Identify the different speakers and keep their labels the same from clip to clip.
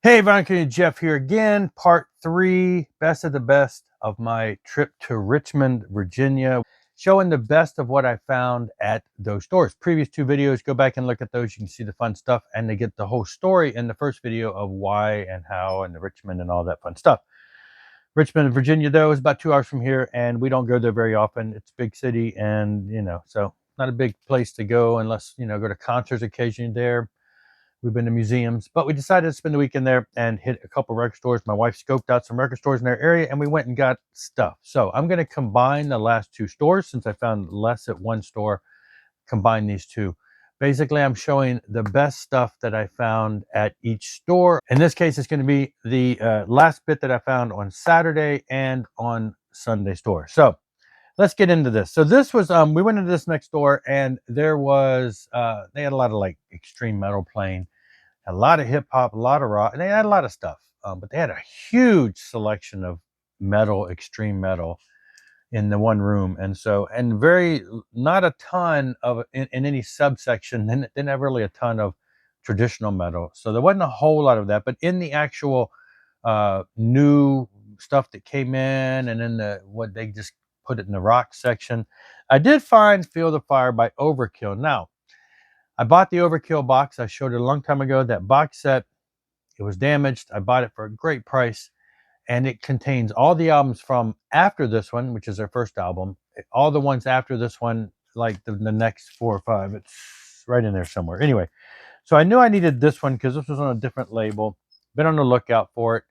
Speaker 1: Hey, MegaJeff here again, part 3, best of the best of my trip to Richmond, Virginia, showing the best of what I found at those stores. Previous 2 videos, go back and look at those. You can see the fun stuff, and they get the whole story in the first video of why and how and the Richmond and all that fun stuff. Richmond, Virginia, though, is about 2 hours from here, and we don't go there very often. It's a big city, and, so not a big place to go unless, go to concerts occasionally there. We've been to museums, but we decided to spend the weekend there and hit a couple record stores. My wife scoped out some record stores in our area, and we went and got stuff. So I'm going to combine the last 2 stores since I found less at one store. Combine these 2. Basically, I'm showing the best stuff that I found at each store. In this case, it's going to be the last bit that I found on Saturday and on Sunday store. So let's get into this. So this was we went into this next door, and there was they had a lot of like extreme metal playing, a lot of hip hop, a lot of rock, and they had a lot of stuff. But they had a huge selection of metal, extreme metal, in the one room, and very not a ton of in any subsection. Then didn't have really a ton of traditional metal, so there wasn't a whole lot of that. But in the actual new stuff that came in, and in the what they just put it in the rock section, I did find "Feel the Fire" by Overkill. Now, I bought the Overkill box. I showed it a long time ago. That box set, it was damaged. I bought it for a great price, and it contains all the albums from after this one, which is their first album, all the ones after this one, like the next 4 or 5. It's right in there somewhere. Anyway, so I knew I needed this one because this was on a different label. Been on the lookout for it.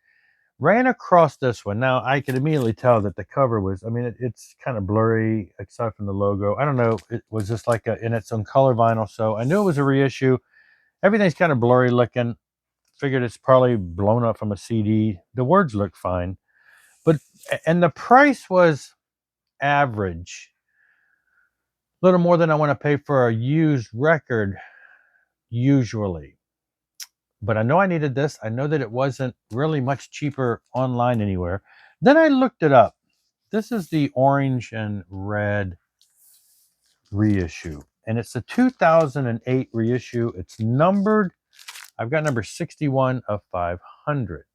Speaker 1: Ran across this one. Now I could immediately tell that the cover was, I mean, it's kind of blurry aside from the logo. I don't know. It was just like in its own color vinyl. So I knew it was a reissue. Everything's kind of blurry looking. Figured it's probably blown up from a CD. The words look fine, but and the price was average. A little more than I want to pay for a used record usually. But I know I needed this. I know that it wasn't really much cheaper online anywhere. Then I looked it up. This is the orange and red reissue, and it's a 2008 reissue. It's numbered. I've got number 61 of 500.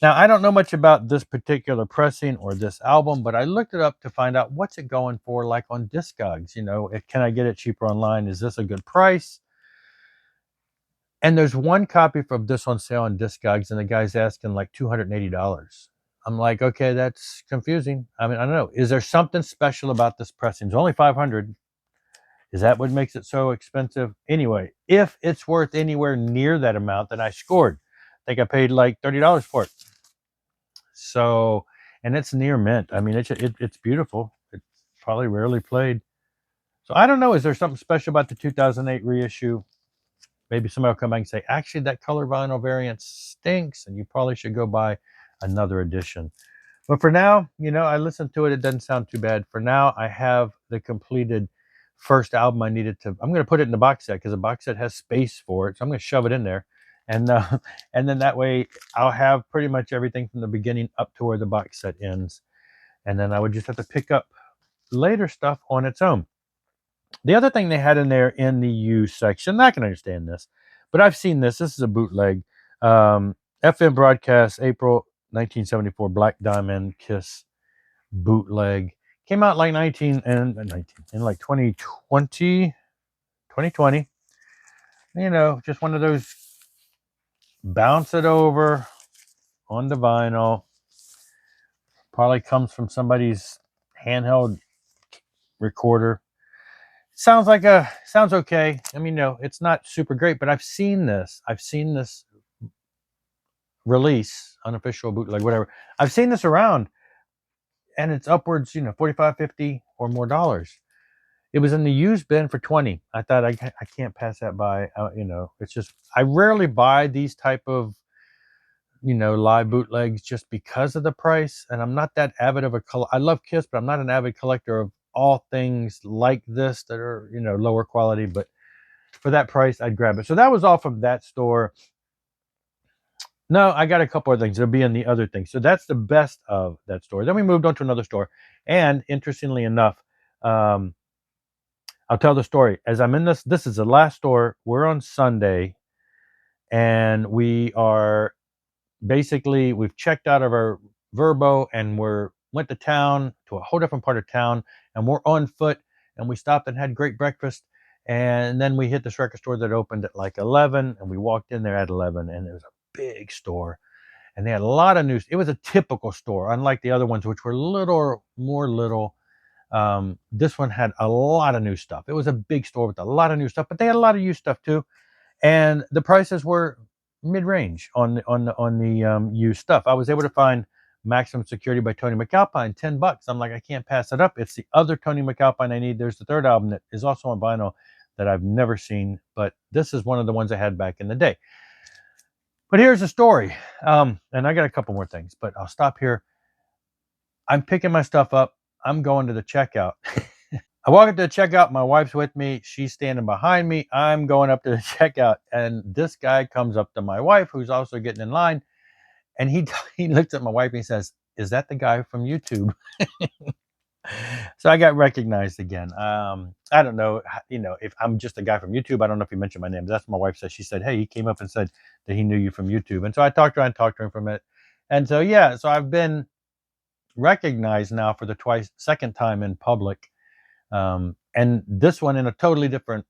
Speaker 1: Now, I don't know much about this particular pressing or this album, but I looked it up to find out what's it going for, like on Discogs. Can I get it cheaper online? Is this a good price? And there's one copy of this on sale on Discogs, and the guy's asking like $280. I'm like, okay, that's confusing. I mean, I don't know. Is there something special about this pressing? It's only 500. Is that what makes it so expensive? Anyway, if it's worth anywhere near that amount, then I scored. I think I paid like $30 for it. So, and it's near mint. I mean, it's beautiful. It's probably rarely played. So I don't know. Is there something special about the 2008 reissue? Maybe somebody will come back and say, actually, that color vinyl variant stinks, and you probably should go buy another edition. But for now, I listened to it. It doesn't sound too bad. For now, I have the completed first album I needed to. I'm going to put it in the box set because the box set has space for it. So I'm going to shove it in there. And and then that way I'll have pretty much everything from the beginning up to where the box set ends. And then I would just have to pick up later stuff on its own. The other thing they had in there in the used section, I'm not going to understand this, but I've seen this. This is a bootleg. FM broadcast, April 1974, Black Diamond Kiss bootleg. Came out like 19 and 19 in like 2020. Just one of those bounce it over on the vinyl. Probably comes from somebody's handheld recorder. Sounds okay. I mean, no, it's not super great, but I've seen this release, unofficial bootleg, whatever. I've seen this around, and it's upwards, 45, 50 or more dollars. It was in the used bin for 20. I thought I can't pass that by. It's just, I rarely buy these type of, live bootlegs just because of the price. And I'm not that avid of I love Kiss, but I'm not an avid collector of all things like this that are, lower quality. But for that price, I'd grab it. So that was all from that store. No, I got a couple of things. It'll be in the other things. So that's the best of that store. Then we moved on to another store. And interestingly enough, I'll tell the story. As I'm in this is the last store. We're on Sunday, and we are basically we've checked out of our Verbo and went to town, to a whole different part of town, and we're on foot, and we stopped and had great breakfast, and then we hit this record store that opened at like 11, and we walked in there at 11, and it was a big store, and they had a lot of news. It was a typical store, unlike the other ones, which were little more little. This one had a lot of new stuff. It was a big store with a lot of new stuff, but they had a lot of used stuff too, and the prices were mid-range on the used stuff. I was able to find Maximum Security by Tony MacAlpine, $10. I'm like, I can't pass it up. It's the other Tony MacAlpine I need. There's the third album that is also on vinyl that I've never seen, but this is one of the ones I had back in the day. But here's the story, and I got a couple more things, but I'll stop here. I'm picking my stuff up. I'm going to the checkout. I walk up to the checkout. My wife's with me. She's standing behind me. I'm going up to the checkout, and this guy comes up to my wife, who's also getting in line, and he looks at my wife and he says, "Is that the guy from YouTube?" So I got recognized again. I don't know, if I'm just a guy from YouTube. I don't know if he mentioned my name. That's what my wife said. She said, "Hey, he came up and said that he knew you from YouTube." And so I talked to him for a minute. And so, yeah, so I've been recognized now for the second time in public. And this one in a totally different,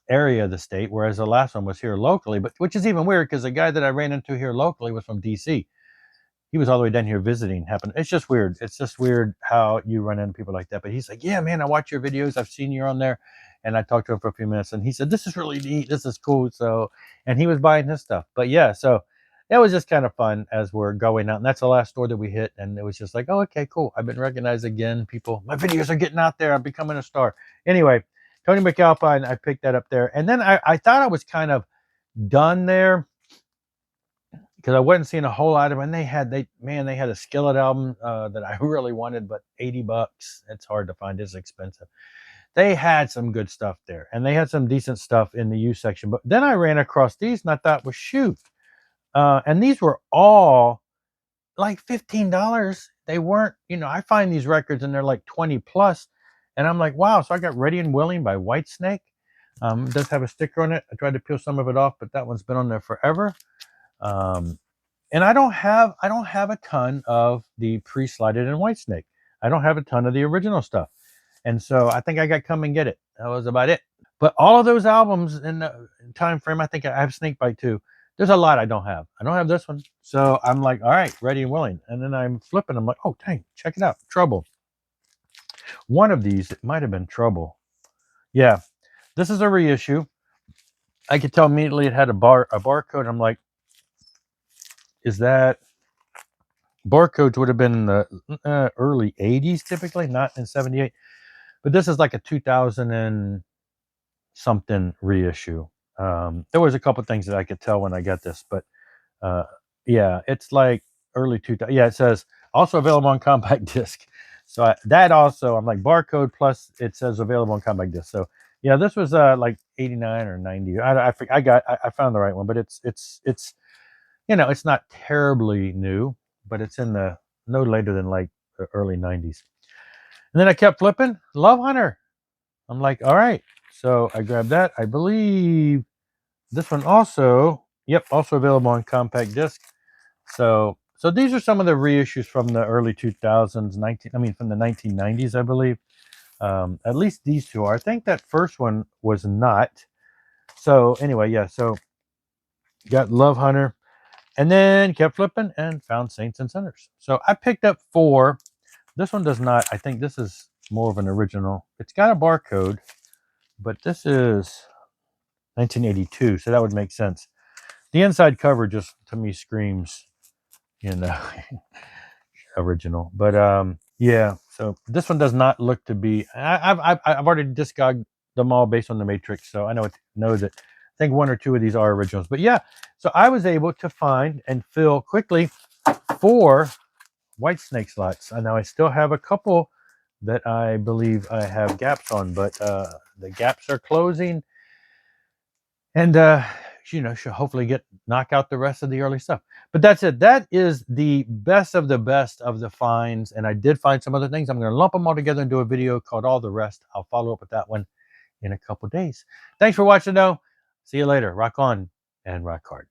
Speaker 1: area of the state, whereas the last one was here locally, but which is even weird because the guy that I ran into here locally was from DC. He was all the way down here visiting. It's just weird. It's just weird how you run into people like that. But he's like, "Yeah, man, I watch your videos. I've seen you on there." And I talked to him for a few minutes, and he said, "This is really neat. This is cool." So, and he was buying his stuff. But yeah, so it was just kind of fun as we're going out. And that's the last store that we hit. And it was just like, "Oh, okay, cool. I've been recognized again. People, my videos are getting out there. I'm becoming a star." Anyway, Tony MacAlpine, I picked that up there. And then I thought I was kind of done there, because I wasn't seeing a whole lot of them. And they had a Skillet album that I really wanted, but $80. It's hard to find. It's expensive. They had some good stuff there, and they had some decent stuff in the used section. But then I ran across these, and I thought, well, shoot. And these were all like $15. They weren't, I find these records and they're like 20 plus. And I'm like, wow. So I got Ready and Willing by Whitesnake. It does have a sticker on it. I tried to peel some of it off, but that one's been on there forever. And I don't have a ton of the pre-slided in Whitesnake. I don't have a ton of the original stuff. And so I think I got Come and Get It. That was about it. But all of those albums in the time frame, I think I have Snakebite too. There's a lot I don't have. I don't have this one. So I'm like, all right, Ready and Willing. And then I'm flipping. I'm like, oh, dang, check it out. Trouble. One of these, it might have been Trouble. Yeah, this is a reissue. I could tell immediately it had a barcode. I'm like, is that barcodes would have been in the early 80s typically, not in 78. But this is like a 2000 and something reissue. There was a couple things that I could tell when I got this, but yeah, it's like early 2000. Yeah, it says also available on compact disc. So I'm like barcode plus it says available on compact disc. So yeah, this was like 89 or 90. I found the right one, but it's it's not terribly new, but it's in the no later than like the early 90s. And then I kept flipping Lovehunter. I'm like, all right. So I grabbed that. I believe this one also, yep, also available on compact disc. So these are some of the reissues from the early 2000s, from the 1990s, I believe. At least these two are. I think that first one was not. So anyway, yeah. So got Lovehunter, and then kept flipping and found Saints and Sinners. So I picked up 4. This one does not. I think this is more of an original. It's got a barcode, but this is 1982, so that would make sense. The inside cover just to me screams, original. But yeah. So this one does not look to be. I've already discogged them all based on the Matrix, so I know that. I think 1 or 2 of these are originals. But yeah, so I was able to find and fill quickly 4 Whitesnake slots. And now I still have a couple that I believe I have gaps on, but the gaps are closing, and should hopefully knock out the rest of the early stuff. But that's it. That is the best of the finds, and I did find some other things. I'm going to lump them all together and do a video called All the Rest. I'll follow up with that one in a couple days. Thanks for watching, though. See you later. Rock on and rock hard.